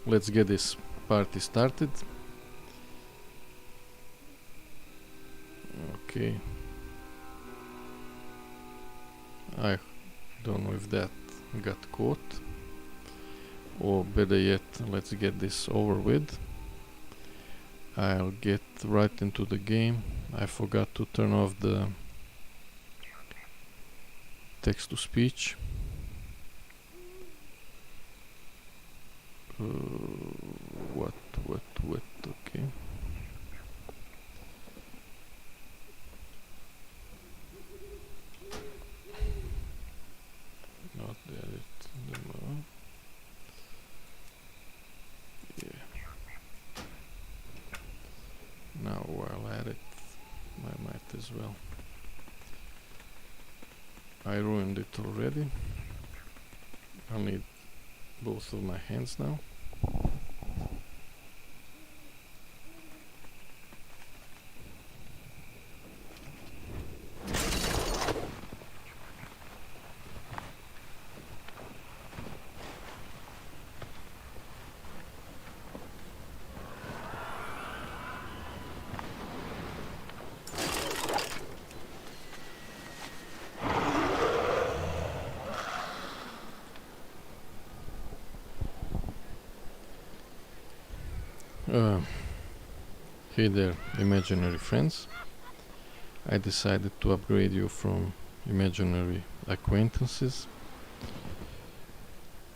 let's get this party started. Okay. I don't know if that got caught. Or better yet, let's get this over with. I'll get right into the game. I forgot to turn off the text to speech. What, okay. Not there it. Yeah. Now I'll add it. I might as well. I ruined it already. I'll need both of my hands now. Hey there, imaginary friends. I decided to upgrade you from imaginary acquaintances.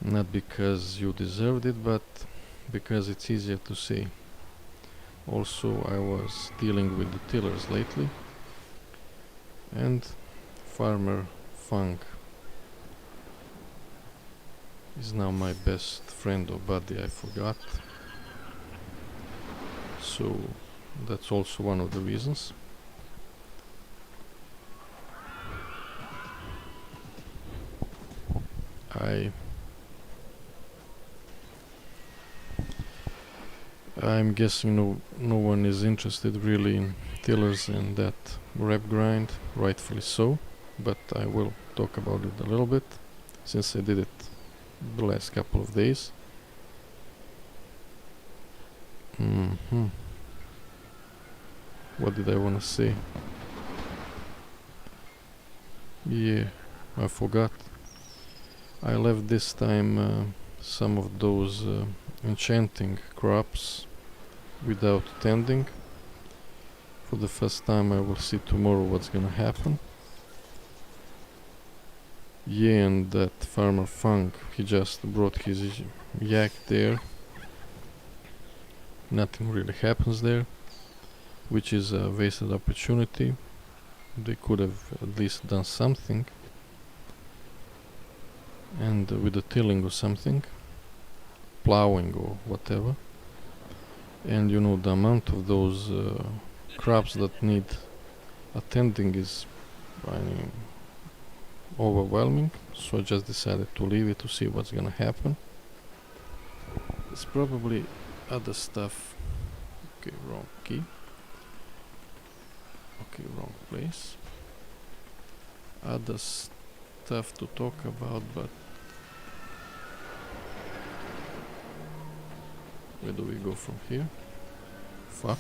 Not because you deserved it, but because it's easier to say. Also, I was dealing with the tillers lately, and Farmer Funk is now my best friend or buddy, I forgot. So that's also one of the reasons. I'm guessing no one is interested really in tillers and that rep grind, rightfully so, but I will talk about it a little bit since I did it the last couple of days. What did I want to say? Yeah, I forgot. I left this time some of those enchanting crops without tending. For the first time I will see tomorrow what's gonna happen. Yeah, and that Farmer Funk, he just brought his yak there. Nothing really happens there, which is a wasted opportunity. They could have at least done something, and with the tilling or something, plowing or whatever. And you know, the amount of those crops that need attending is, I mean, overwhelming. So I just decided to leave it to see what's gonna happen. There's probably other stuff. Okay, wrong key. Okay, wrong place. Other stuff to talk about, but where do we go from here? Fuck.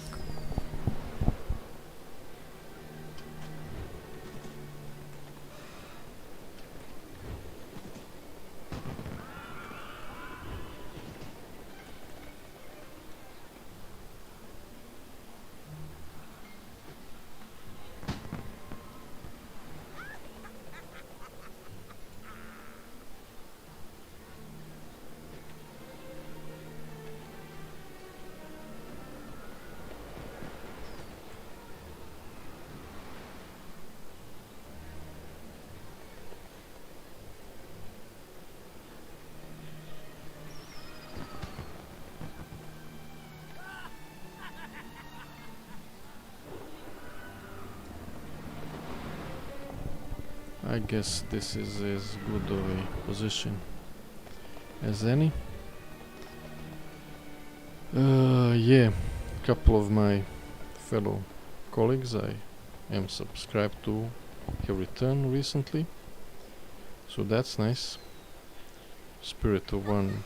I guess this is as good of a position as any. Yeah, couple of my fellow colleagues I am subscribed to have returned recently, so that's nice. Spirit of One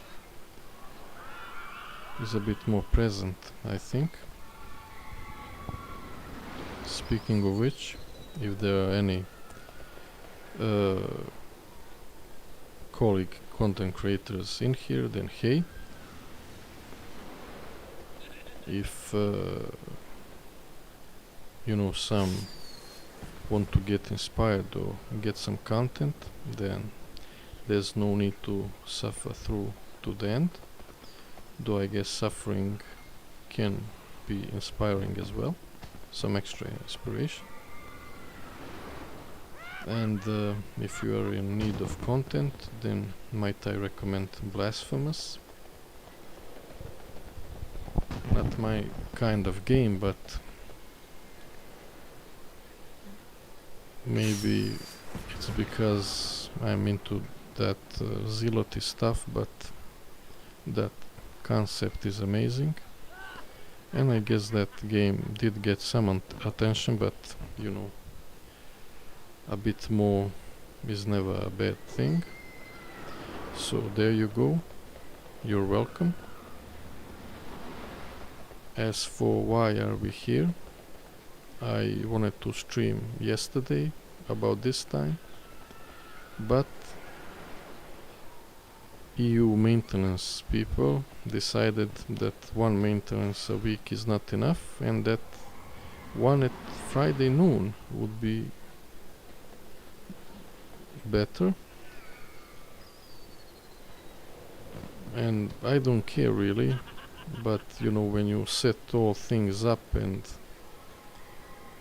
is a bit more present, I think. Speaking of which, if there are any colleague content creators in here, then hey. If you know, some want to get inspired or get some content, then there's no need to suffer through to the end, though I guess suffering can be inspiring as well, some extra inspiration. And if you are in need of content, then might I recommend Blasphemous. Not my kind of game, but maybe it's because I'm into that zealoty stuff, but that concept is amazing. And I guess that game did get some attention, but you know, a bit more is never a bad thing. So there you go, you're welcome. As for why are we here, I wanted to stream yesterday about this time, but EU maintenance people decided that one maintenance a week is not enough, and that one at Friday noon would be better. And I don't care really, but you know, when you set all things up and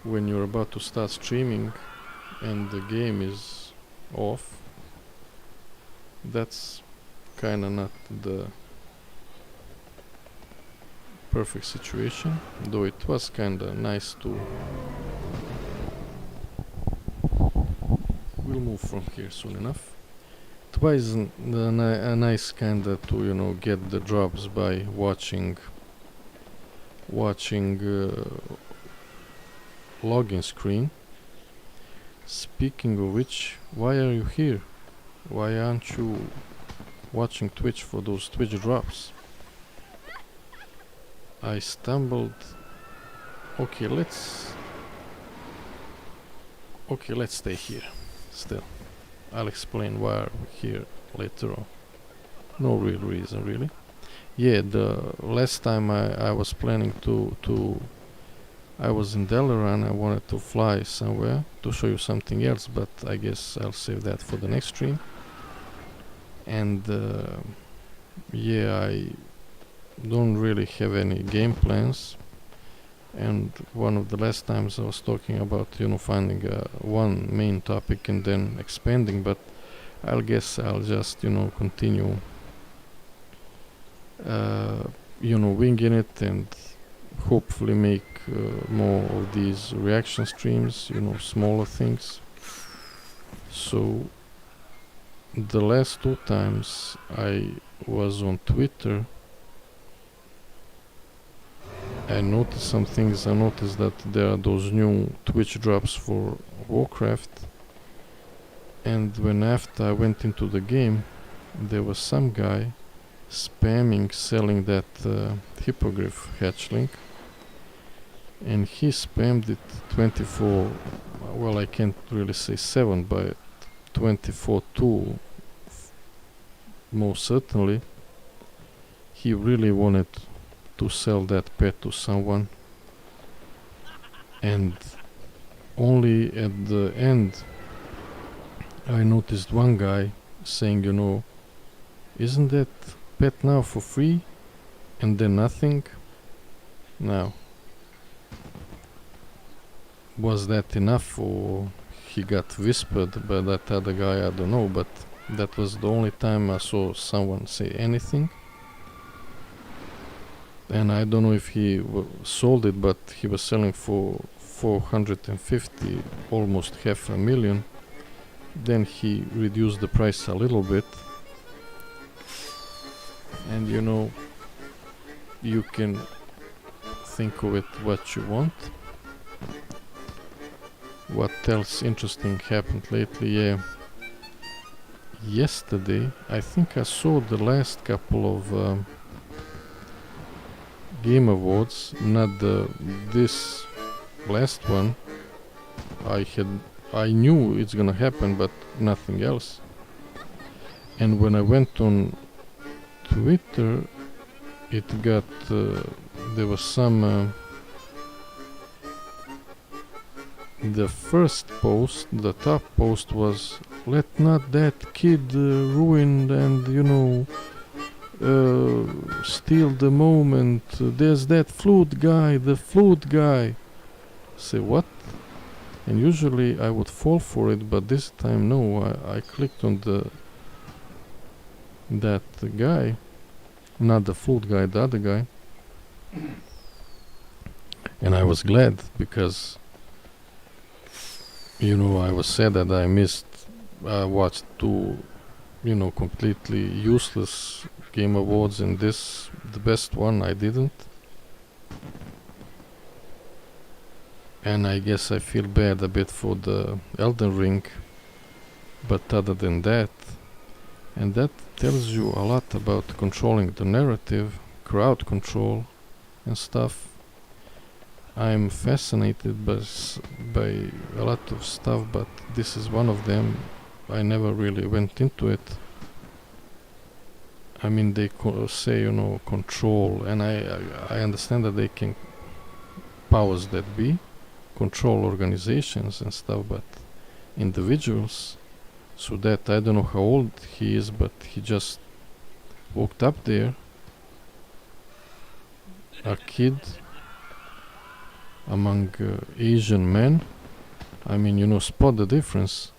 when you're about to start streaming and the game is off, that's kinda not the perfect situation, though it was kinda nice to... We'll move from here soon enough. It was a nice kinda to, you know, get the drops by watching login screen. Speaking of which, why are you here? Why aren't you watching Twitch for those Twitch drops? I stumbled... Okay, let's stay here still. I'll explain why we're here later on. No real reason really. Yeah, the last time I was planning to I was in Delaran. I wanted to fly somewhere to show you something else, but I guess I'll save that for the next stream. And yeah, I don't really have any game plans, and one of the last times I was talking about, you know, finding one main topic and then expanding, but I'll guess I'll just, you know, continue you know, winging it and hopefully make more of these reaction streams, you know, smaller things. So the last two times I was on Twitter, I noticed some things. I noticed that there are those new Twitch drops for Warcraft, and when after I went into the game, there was some guy spamming selling that hippogriff hatchling, and he spammed it 24, well, I can't really say 7, but 24/2 most certainly. He really wanted to sell that pet to someone, and only at the end I noticed one guy saying, you know, isn't that pet now for free? And then nothing. Now, was that enough, or he got whispered by that other guy? I don't know, but that was the only time I saw someone say anything. And I don't know if he sold it, but he was selling for 450, almost $500,000. Then he reduced the price a little bit, and you know, you can think of it what you want. What else interesting happened lately? Yeah, yesterday I think I saw the last couple of Game Awards, not this last one. I knew it's gonna happen, but nothing else. And when I went on Twitter, it got there was some the first post, the top post was, let not that kid ruin and steal the moment, there's that flute guy, the flute guy. Say what? And usually I would fall for it, but this time no, I clicked on that guy, not the flute guy, the other guy. And I was glad, because I was sad that I watched two completely useless Game Awards, and this, the best one, I didn't. And I guess I feel bad a bit for the Elden Ring, but other than that, and that tells you a lot about controlling the narrative, crowd control and stuff. I'm fascinated by a lot of stuff, but this is one of them. I never really went into it. I mean, they say, control, and I understand that they can, powers that be, control organizations and stuff, but individuals. So that, I don't know how old he is, but he just walked up there, a kid among Asian men. I mean, spot the difference.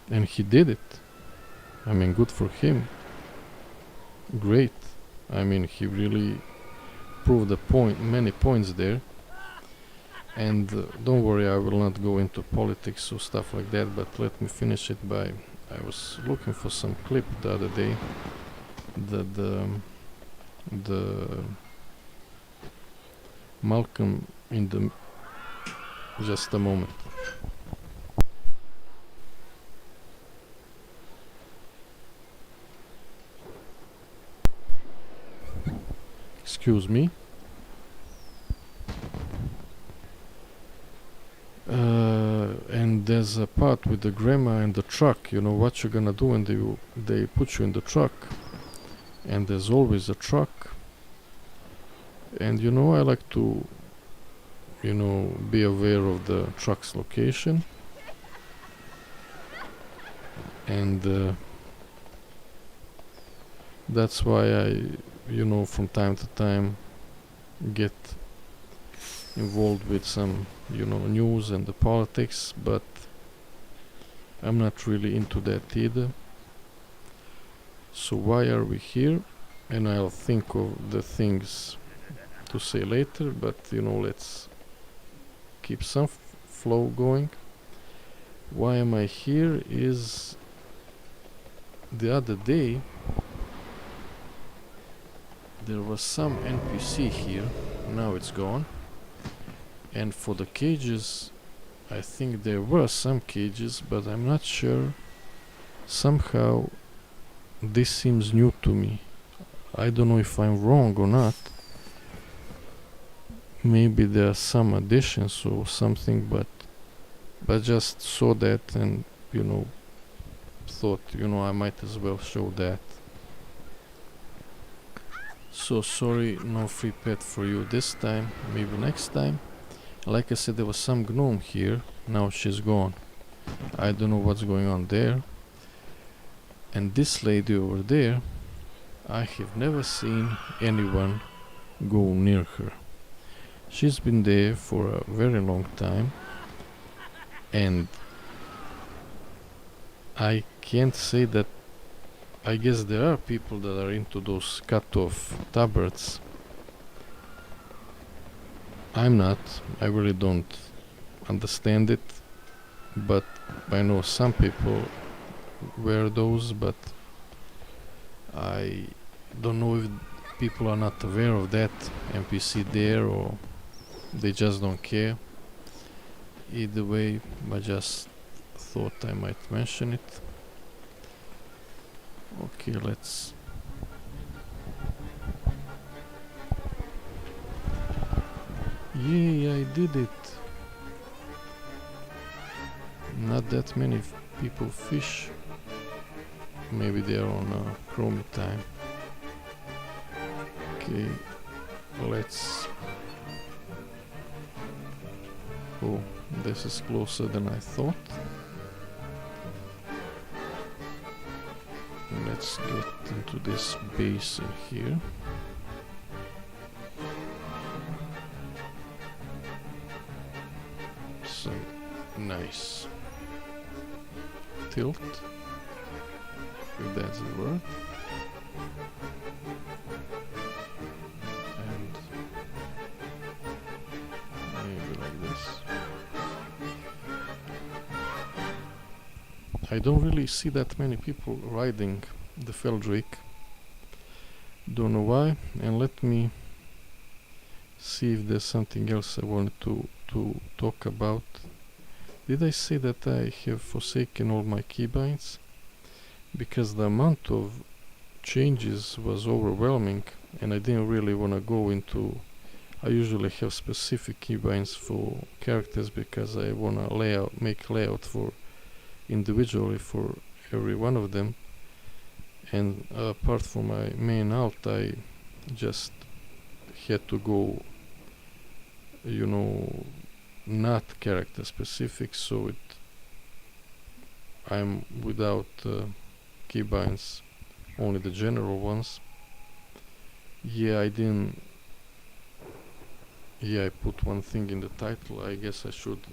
And he did it. I mean, good for him. Great. I mean, he really proved many points there. And don't worry, I will not go into politics or stuff like that, but let me finish it by, I was looking for some clip the other day, the Malcolm in the, just a moment. Excuse me. And there's a part with the grandma and the truck, what you're gonna do when they put you in the truck. And there's always a truck. And I like to, be aware of the truck's location. And that's why I, from time to time get involved with some, news and the politics, but I'm not really into that either. So why are we here? And I'll think of the things to say later, but let's keep some flow going. Why am I here is, the other day there was some NPC here, now it's gone. And for the cages, I think there were some cages, but I'm not sure. Somehow this seems new to me. I don't know if I'm wrong or not. Maybe there are some additions or something, but just saw that and thought I might as well show that. So sorry, no free pet for you this time, maybe next time. Like I said, there was some gnome here, now she's gone. I don't know what's going on there. And this lady over there, I have never seen anyone go near her. She's been there for a very long time, and I can't say that. I guess there are people that are into those cut-off tabards. I'm not. I really don't understand it, but I know some people wear those, but I don't know if people are not aware of that NPC there, or they just don't care. Either way, I just thought I might mention it. Okay, let's Yay, I did it! Not that many people fish. Maybe they're on Chromie time. Okay, let's... Oh, this is closer than I thought. Let's get into this basin here. Some nice tilt, if that's the word. And maybe like this. I don't really see that many people riding the Feldrake. Don't know why. And let me see if there's something else I wanted to talk about. Did I say that I have forsaken all my keybinds? Because the amount of changes was overwhelming and I didn't really want to go into... I usually have specific keybinds for characters because I want to make layout for individually for every one of them, and apart from my main alt I just had to go, you know, not character specific, so I'm without keybinds, only the general ones. Yeah, I put one thing in the title. I guess I should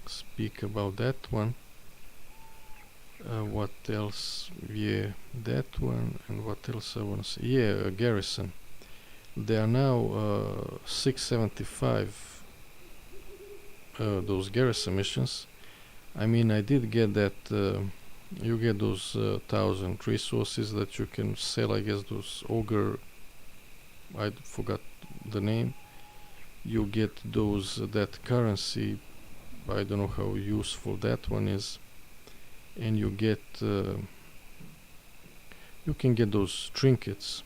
speak about that one. What else? Yeah, that one. And what else I want to say? Yeah, garrison. They are now 675 those garrison missions. I mean, I did get that you get those 1000 resources that you can sell. I guess those ogre, I forgot the name. You get those that currency. I don't know how useful that one is. And you get you can get those trinkets,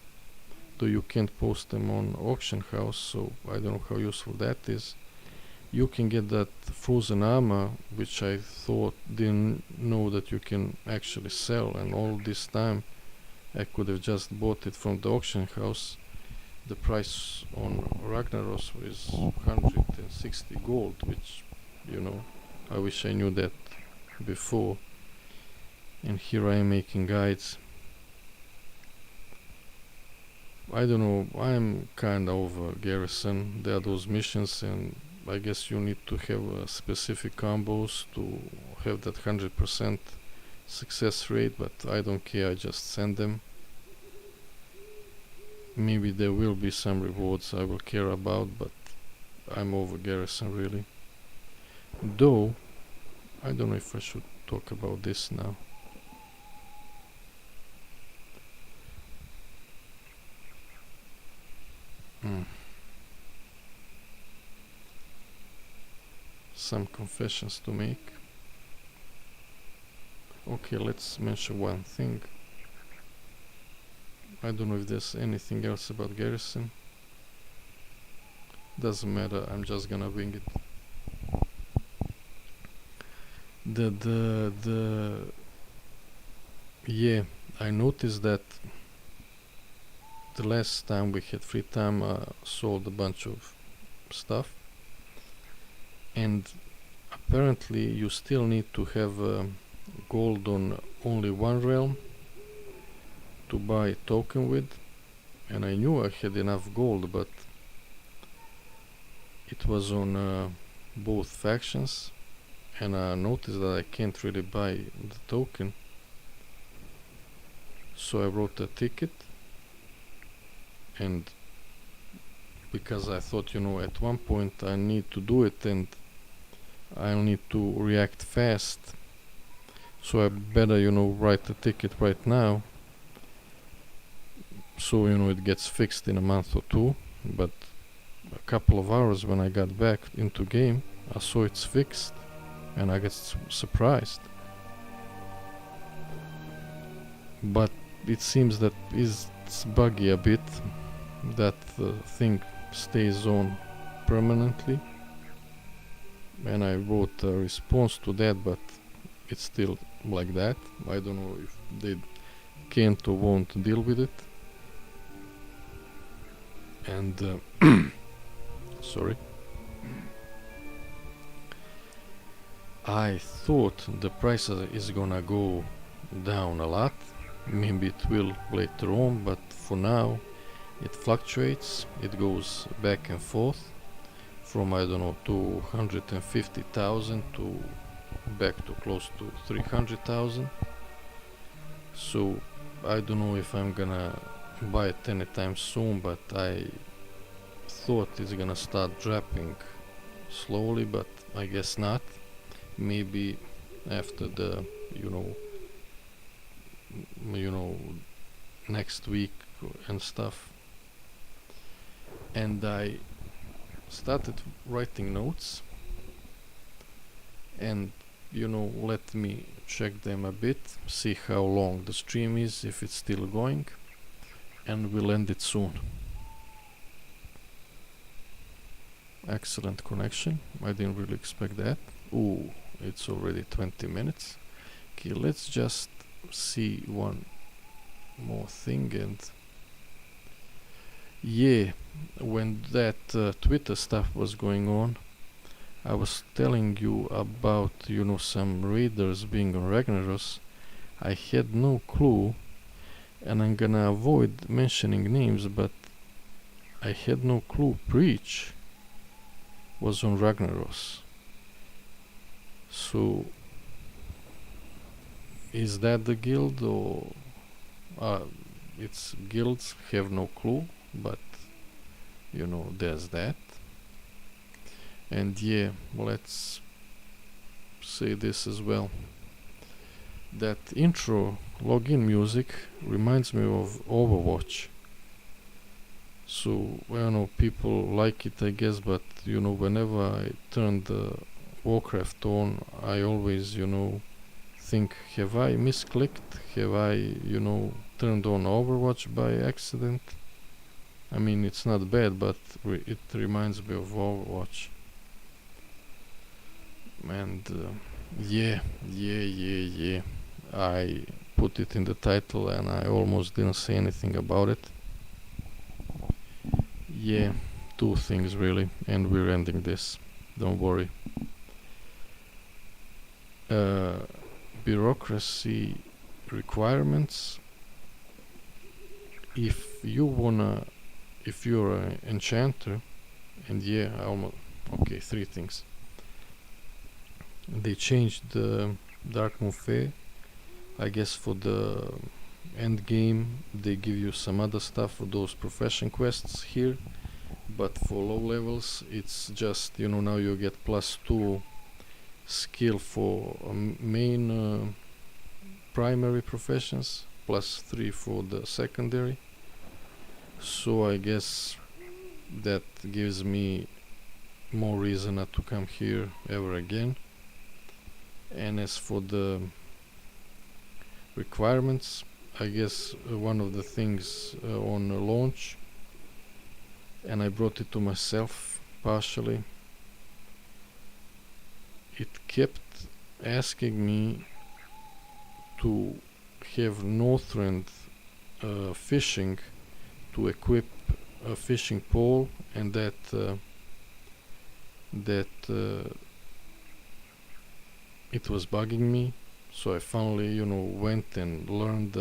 though you can't post them on auction house, so I don't know how useful that is. You can get that frozen armor, which I didn't know that you can actually sell, and all this time I could have just bought it from the auction house. The price on Ragnaros is 160 gold, which, you know, I wish I knew that before. And here I am making guides. I don't know, I'm kinda over garrison. There are those missions, and I guess you need to have specific combos to have that 100% success rate, but I don't care, I just send them. Maybe there will be some rewards I will care about, but I'm over garrison really. Though, I don't know if I should talk about this now. Some confessions to make. Okay, let's mention one thing. I don't know if there's anything else about garrison. Doesn't matter, I'm just gonna wing it. Yeah, I noticed that the last time we had free time I sold a bunch of stuff, and apparently you still need to have gold on only one realm to buy a token with, and I knew I had enough gold, but it was on both factions, and I noticed that I can't really buy the token, so I wrote a ticket. And because I thought, you know, at one point I need to do it and I'll need to react fast, so I better, you know, write the ticket right now, so, you know, it gets fixed in a month or two. But a couple of hours when I got back into game, I saw it's fixed and I got surprised. But it seems that it's buggy a bit, that thing stays on permanently, and I wrote a response to that, but it's still like that. I don't know if they can't or won't deal with it. And sorry, I thought the price is gonna go down a lot. Maybe it will later on, but for now it fluctuates. It goes back and forth from, I don't know, 250,000 to back to close to 300,000. So I don't know if I'm gonna buy it anytime soon, but I thought it's gonna start dropping slowly, but I guess not. Maybe after the next week and stuff. And I started writing notes, and let me check them a bit, see how long the stream is, if it's still going, and we'll end it soon. Excellent connection. I didn't really expect that. Ooh, it's already 20 minutes. Okay, let's just see one more thing. And yeah, when that Twitter stuff was going on, I was telling you about some raiders being on Ragnaros. I had no clue, and I'm gonna avoid mentioning names, but I had no clue Preach was on Ragnaros. So is that the guild, or it's guilds have no clue, but there's that. And yeah, let's say this as well. That intro login music reminds me of Overwatch. So I don't know, people like it, I guess, but whenever I turn the warcraft on, I always think, have I misclicked? Have I turned on Overwatch by accident? I mean, it's not bad, but it reminds me of Overwatch. And yeah, I put it in the title and I almost didn't say anything about it. Yeah, two things really, and we're ending this, don't worry. Bureaucracy requirements. If you're an enchanter, and yeah, okay, three things. They changed the Dark Moon Fae. I guess for the end game they give you some other stuff for those profession quests here, but for low levels it's just now you get +2 skill for main primary professions, +3 for the secondary. So I guess that gives me more reason not to come here ever again. And as for the requirements, I guess one of the things on launch, and I brought it to myself partially, it kept asking me to have Northrend fishing to equip a fishing pole, and that it was bugging me. So I finally went and learned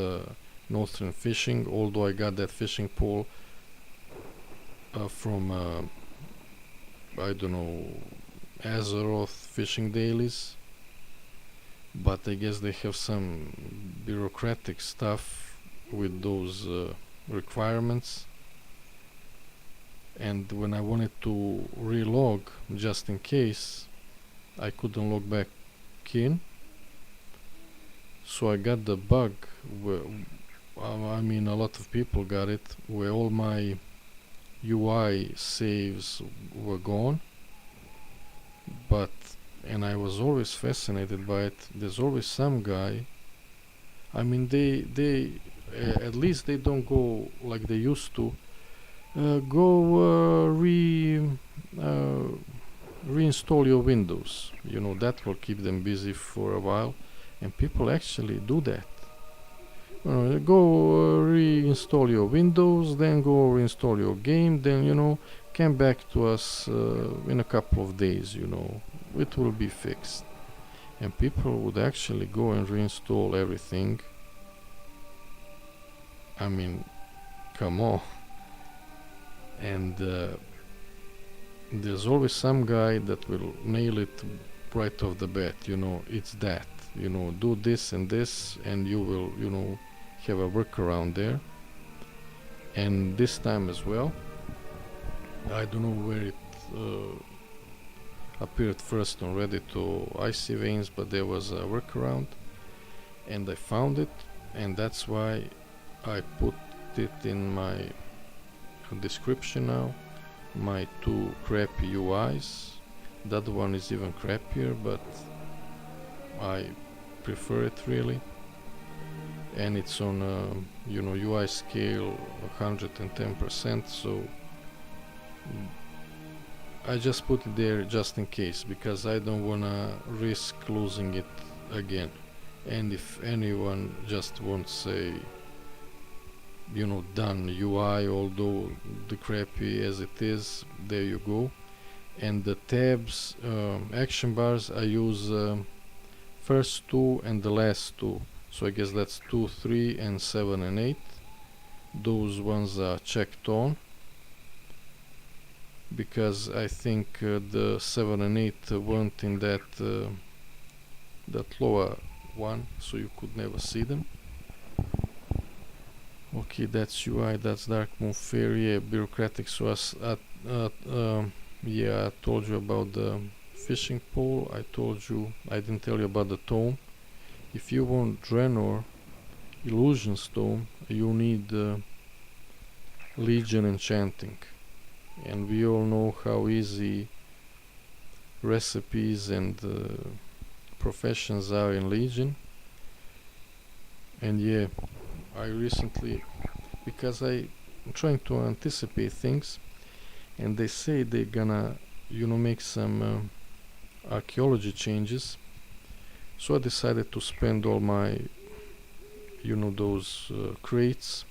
Northern fishing, although I got that fishing pole from I don't know, Azeroth fishing dailies, but I guess they have some bureaucratic stuff with those requirements. And when I wanted to relog, just in case, I couldn't log back in. So I got the bug where, I mean, a lot of people got it, where all my UI saves were gone. And I was always fascinated by it. There's always some guy, I mean, they at least they don't go like they used to, go reinstall your Windows. You know, that will keep them busy for a while, and people actually do that. Go reinstall your Windows, then go reinstall your game, then, you know, come back to us in a couple of days, you know, it will be fixed. And people would actually go and reinstall everything. I mean, come on. And there's always some guy that will nail it right off the bat, you know, it's that, you know, do this, and you will, you know, have a workaround there. And this time as well, I don't know where it appeared first on Reddit or Icy Veins, but there was a workaround and I found it, and that's why I put it in my description now. My two crappy UIs, the other one is even crappier, but I prefer it really, and it's on you know, UI scale 110%, so I just put it there just in case, because I don't wanna risk losing it again. And if anyone just wants say, you know, done UI, although the crappy as it is, there you go. And the tabs, action bars, I use first two and the last two, so I guess that's 2, 3 and 7 and 8. Those ones are checked on, because I think the 7 and 8 weren't in that lower one, so you could never see them. Okay, that's UI, that's Dark Moon Fairy, yeah, Bureaucratic. So yeah, I told you about the fishing pole. I didn't tell you about the tome. If you want Draenor Illusions tome, you need Legion enchanting, and we all know how easy recipes and professions are in Legion. And yeah, I recently, because I'm trying to anticipate things, and they say they're gonna, you know, make some archaeology changes, so I decided to spend all my, you know, those crates,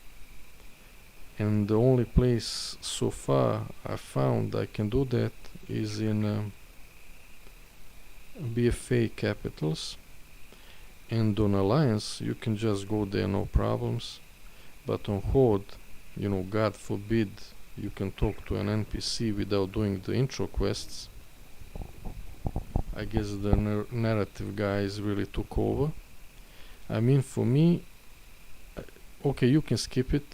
and the only place so far I found I can do that is in BFA capitals. And on Alliance you can just go there, no problems, but on Horde, you know, God forbid you can talk to an NPC without doing the intro quests. I guess the narrative guys really took over. I mean, for me, okay, you can skip it.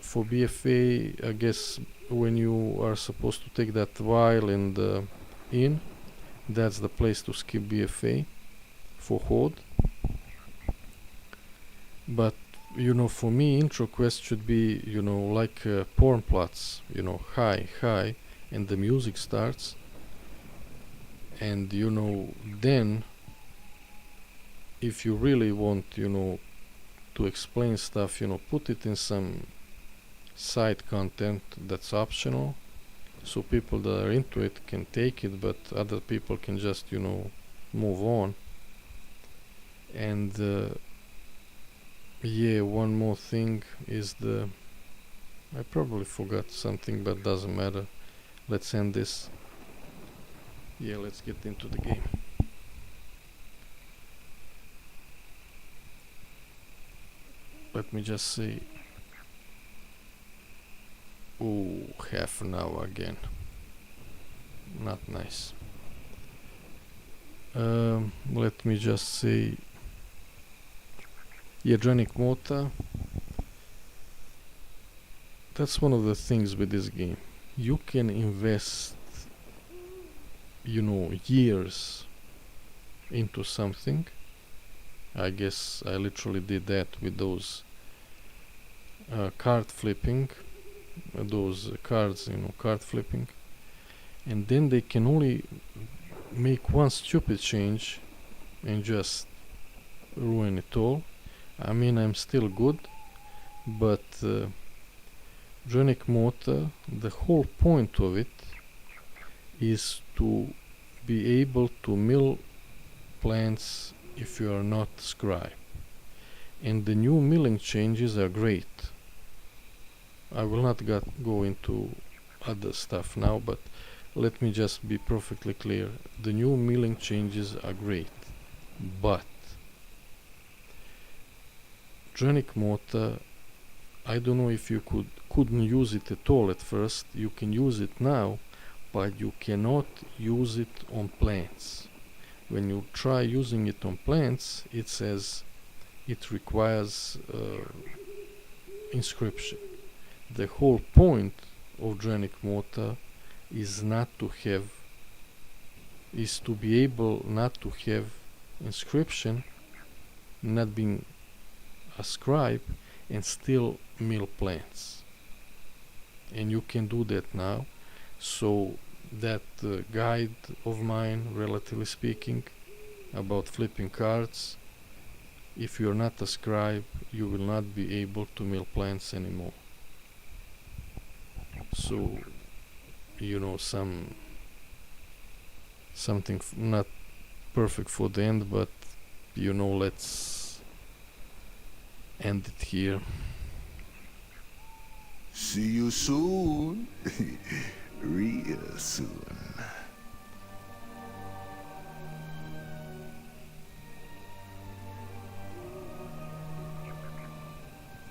For BFA, I guess when you are supposed to take that vial in the inn, that's the place to skip BFA for Horde. But, you know, for me, intro quest should be, you know, like porn plots, you know, hi, and the music starts, and, you know, then if you really want, you know, to explain stuff, you know, put it in some side content that's optional, so people that are into it can take it, but other people can just, you know, move on. And yeah, one more thing is I probably forgot something, but doesn't matter. Let's end this. Yeah, let's get into the game. Let me just say, oh, half an hour again. Not nice. Let me just say, Yadrenic Mota, that's one of the things with this game. You can invest, you know, years into something. I guess I literally did that with those card flipping, those cards, you know, card flipping, and then they can only make one stupid change and just ruin it all. I mean, I'm still good, but Genic mortar, the whole point of it is to be able to mill plants if you are not scribe. And the new milling changes are great. I will not go into other stuff now, but let me just be perfectly clear. The new milling changes are great, but Genic mortar, I don't know if you couldn't use it at all at first. You can use it now, but you cannot use it on plants. When you try using it on plants, it says it requires inscription. The whole point of Genic mortar is to be able not to have inscription, not being a scribe, and still mill plants. And you can do that now. So that guide of mine, relatively speaking, about flipping cards, if you're not a scribe, you will not be able to mill plants anymore. So, you know, something not perfect for the end, but you know, let's end it here. See you soon. Real soon.